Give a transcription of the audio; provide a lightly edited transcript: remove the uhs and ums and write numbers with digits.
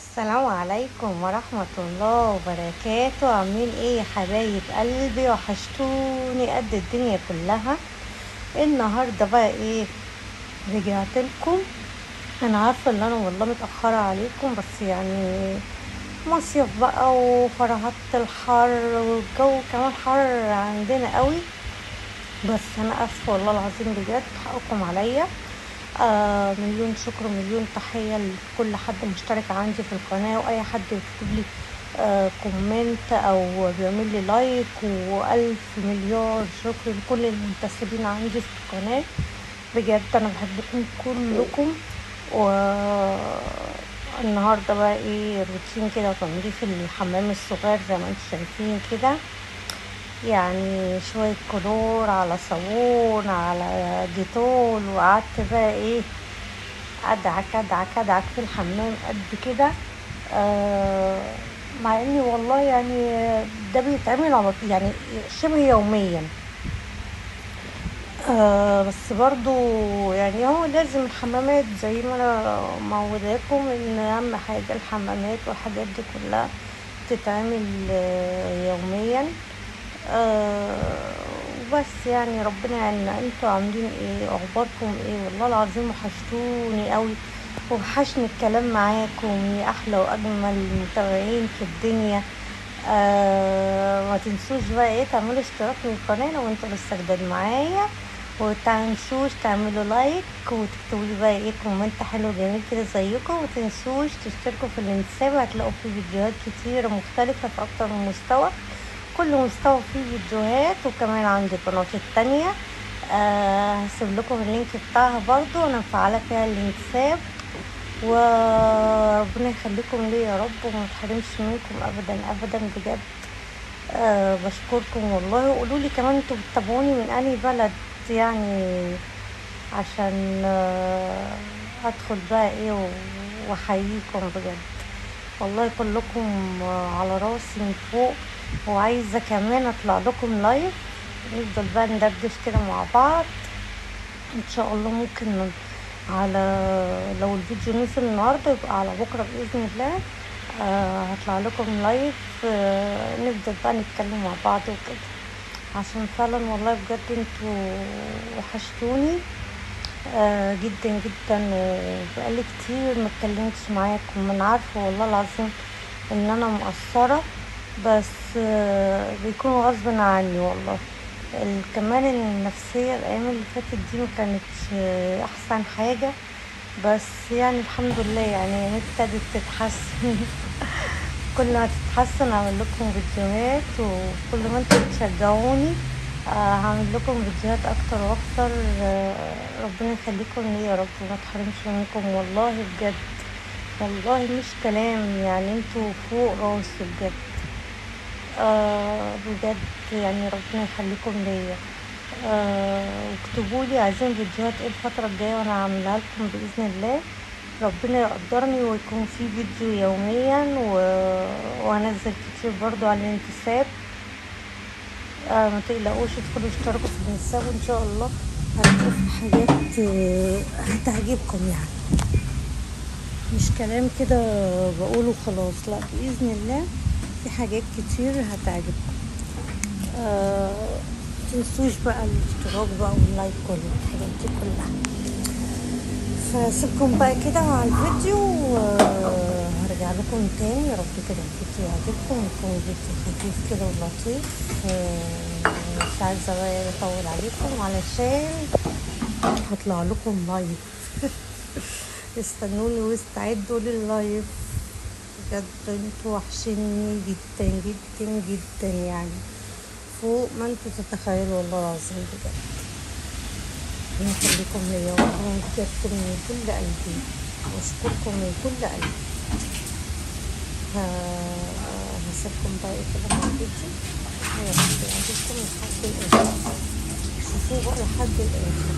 السلام عليكم ورحمة الله وبركاته. عاملين ايه يا حبايب قلبي؟ وحشتوني قد الدنيا كلها. النهاردة بقى ايه؟ رجعت لكم. انا عارفة ان انا والله متأخرة عليكم، بس يعني مصيف بقى وفرهدة الحر والجو كمان حر عندنا قوي. بس انا اسفة والله العظيم بجد، حقكم عليا. مليون شكر مليون تحية لكل حد مشترك عندي في القناة، واي حد يكتب لي كومنت او بيعمل لي لايك، والف مليار شكر لكل المنتسبين عندي في القناة. بجد انا بحبكم كلكم. والنهارده بقى ايه؟ روتين كده وتنظيف الحمام الصغير زي ما انتم شايفين كده. يعني شوية كلور على صابون على ديتول، وقعدت بقى ايه؟ ادعك ادعك ادعك في الحمام قد كده. آه مع اني والله يعني ده بيتعمل على يعني شبه يوميا. بس برضو يعني هو لازم الحمامات زي ما انا معوداكم ان اهم حاجة الحمامات والحاجات دي كلها تتعمل يوميا. آه وبس يعني ربنا يعيننا. انتوا عاملين ايه؟ اخباركم ايه؟ والله العظيم وحشتوني قوي، وحشني الكلام معاكم يا احلى واجمل متابعين في الدنيا. ما تنسوش بقى ايه؟ تعملوا اشتراك للقناه لو انتوا لسه جداد معايا، وتنسوش تعملوا لايك، وتكتبوا لي بقى ايه؟ كومنت حلو جميل كده زيكم. ومتنسوش تشتركوا في الانستاب، هتلاقوا فيه فيديوهات كتيرة مختلفة في اكتر من مستوى. كل مستوى فيه فيديوهات، وكمان عندي قناتي التانية. هسيب لكم اللينك بتاعها برضو، انا مفعله فيها الانتساب. وربنا يخليكم لي يا رب، وما تحرمش منكم ابدا ابدا بجد. بشكركم والله. وقولوا لي كمان انتوا بتتابعوني من انهي بلد يعني، عشان ادخل بقى ايه واحييكم بجد. والله كلكم على راسي من فوق. وعايزة كمان اطلع لكم لايف، نفضل بقى ندردش كده مع بعض ان شاء الله. ممكن على، لو الفيديو نزل النهاردة يبقى على بكرة بإذن الله. هطلع لكم لايف. نفضل بقى نتكلم مع بعض وكده، عشان فعلا والله بجد انتوا وحشتوني جدا جدا. وبقالي كتير ما اتكلمتش معاكم. انا عارفه والله العظيم ان انا مقصره، بس بيكون غصب عني والله. كمان النفسيه الايام اللي فاتت دي ما كانتش احسن حاجه، بس يعني الحمد لله يعني ابتدت تتحسن. كل ما تتحسن اعمل لكم فيديوهات، وكل ما انتوا بتشجعوني هعمل لكم فيديوهات اكتر واكتر. ربنا يخليكم لي يا رب، وما تحرمش منكم والله بجد. والله مش كلام يعني، انتوا فوق راسي بجد. بجد يعني ربنا يخليكم ليا. واكتبوا لي عايزين فيديوهات ايه الفترة الجاية، وانا هعملها لكم بإذن الله. ربنا يقدرني ويكون في فيديو يوميا وهنزل كتير برضو على الانتساب. ما تقلقوش، ادخلوا اشتركوا في الانستاب وان شاء الله هتشوفوا حاجات هتعجبكم يعني. مش كلام كده بقوله خلاص، لا بإذن الله في حاجات كتير هتعجبكم. متنسوش بقى الاشتراك بقى واللايك والحاجات دي كلها. فسيبكم بقى كده مع الفيديو، وهرجع لكم تاني. يا رب كده الفيديو يعجبكم، يكون فيديو خفيف كده ولطيف. مش عايزة بقى اطول عليكم علشان هطلع لكم لايف. استنوني واستعدوا لللايف. بجد انتوا وحشني جدا جدا جدا يعني، فوق ما انتوا تتخيلوا والله العظيم بجد. يخليكم ليا والله بجد من كل قلبي، واشكركم من كل قلبي. هسيبكم بقى ايه كده مع الفيديو. يا رب يعجبكم لحد الاخر، شوفوه بقى لحد الاخر.